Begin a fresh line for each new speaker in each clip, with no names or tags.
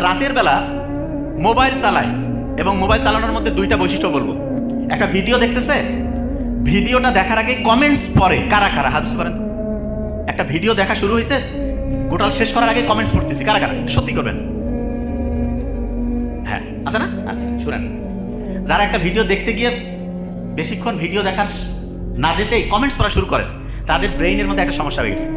রাতের বেলা মোবাইল চালায় এবং মোবাইল চালানোর মধ্যে দুইটা বৈশিষ্ট্য বলবো। একটা ভিডিও দেখতেছে, ভিডিওটা দেখার আগে কমেন্টস পড়ে। কারা কারা হাত করেন তো? একটা ভিডিও দেখা শুরু হয়েছে, গোটাল শেষ করার আগে কমেন্টস পড়তেছি। কারা কারা সত্যি করবেন? হ্যাঁ, আছে না? আচ্ছা শুনেন, যারা একটা ভিডিও দেখতে গিয়ে বেশিক্ষণ ভিডিও দেখার না যেতেই কমেন্টস পড়া শুরু করেন, তাদের ব্রেইনের মধ্যে একটা সমস্যা হয়ে গেছে।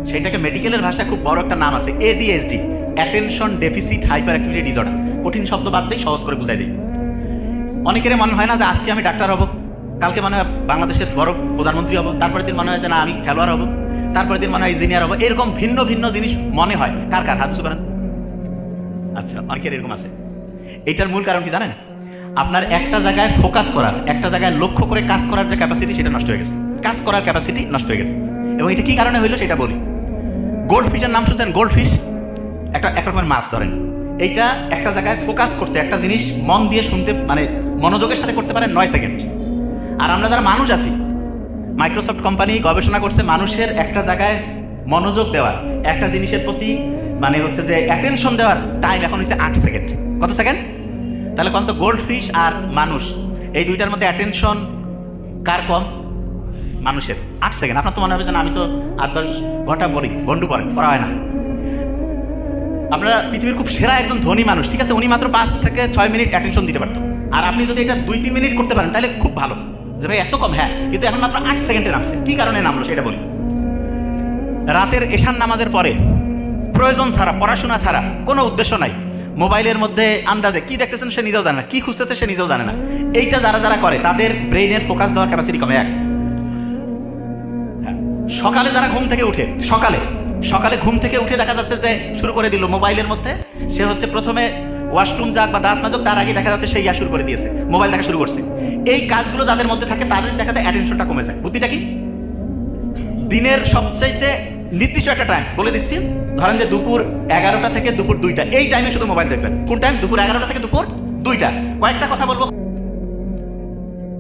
সেটাকে মেডিকেলের ভাষায় খুব বড় একটা নাম আছে, ADHD, attention deficit hyper activity disorder. কঠিন শব্দ বাদ দিয়ে সহজ করে বুঝাই দিই। অনেকের মনে হয় না যে আজকে আমি ডাক্তার হব, কালকে মনে হয় বাংলাদেশের বড় প্রধানমন্ত্রী হব, তারপরের দিন মনে হয় যে না আমি খেলোয়াড় হব, তারপরের দিন মনে হয় ইঞ্জিনিয়ার হব। এরকম ভিন্ন ভিন্ন জিনিস মনে হয়। কার কার হাত করেন? আচ্ছা, অনেকের এরকম আছে। এটার মূল কারণ কি জানেন? আপনার একটা জায়গায় ফোকাস করার, একটা জায়গায় লক্ষ্য করে কাজ করার যে ক্যাপাসিটি, সেটা নষ্ট হয়ে গেছে। কাজ করার ক্যাপাসিটি নষ্ট হয়ে গেছে। এবং এটা কি কারণে হইলো সেটা বলি। গোল্ড ফিশের নাম শুনছেন? গোল্ড ফিশ একটা একরকমের মাছ ধরেন। এইটা একটা জায়গায় ফোকাস করতে, একটা জিনিস মন দিয়ে শুনতে, মানে মনোযোগের সাথে করতে পারে 9 সেকেন্ড। আর আমরা যারা মানুষ আছি, মাইক্রোসফট কোম্পানি গবেষণা করছে মানুষের একটা জায়গায় মনোযোগ দেওয়ার, একটা জিনিসের প্রতি মানে হচ্ছে যে অ্যাটেনশন দেওয়ার টাইম এখন হচ্ছে 8 সেকেন্ড। কত সেকেন্ড? তাহলে কোন তো গোল্ড ফিশ আর মানুষ, এই দুইটার মধ্যে অ্যাটেনশন কার কম? মানুষের। 8 সেকেন্ড। আপনার তো মনে হবে যে আমি তো 8-10 ঘন্টা পড়ি, ঘন্টু পড়া হয় না। আপনারা পৃথিবীর খুব সেরা একজন ধনী মানুষ, ঠিক আছে, উনি মাত্র 5 থেকে 6 মিনিট অ্যাটেনশন দিতে পারতো। আর আপনি যদি এটা 2-3 মিনিট করতে পারেন তাহলে খুব ভালো। যে ভাই এত কম, হ্যাঁ, কিন্তু এখন মাত্র 8 সেকেন্ডে নামছে। কি কারণে নামলো সেটা বলি। রাতের এশান নামাজের পরে প্রয়োজন ছাড়া, পড়াশোনা ছাড়া, কোনো উদ্দেশ্য নাই, মোবাইলের মধ্যে আন্দাজে কি দেখতেছেন সে নিজেও জানে না, কি খুঁজতেছে সে নিজেও জানে না। এইটা যারা যারা করে তাদের ব্রেইনের ফোকাস দেওয়ার ক্যাপাসিটি কমে। সকালে যারা ঘুম থেকে উঠে, সকালে ঘুম থেকে উঠে দেখা যাচ্ছে যে শুরু করে দিল মোবাইলের মধ্যে, সে হচ্ছে প্রথমে ওয়াশরুম যাক বা দাঁত মাজুক, তার আগে দেখা যাচ্ছে সে শুরু করে দিয়েছে, মোবাইল দেখা শুরু করছে। এই কাজগুলো যাদের মধ্যে থাকে তাদের দেখা যায় অ্যাটেনশনটা কমে যায়। বুদ্ধিটা কি? দিনের সবচাইতে নির্দিষ্ট একটা টাইম বলে দিচ্ছি, ধরেন যে দুপুর 11টা থেকে দুপুর 2টা, এই টাইমে শুধু মোবাইল দেখবেন। কোন টাইম? দুপুর 11টা থেকে দুপুর 2টা। কয়েকটা কথা বলবো।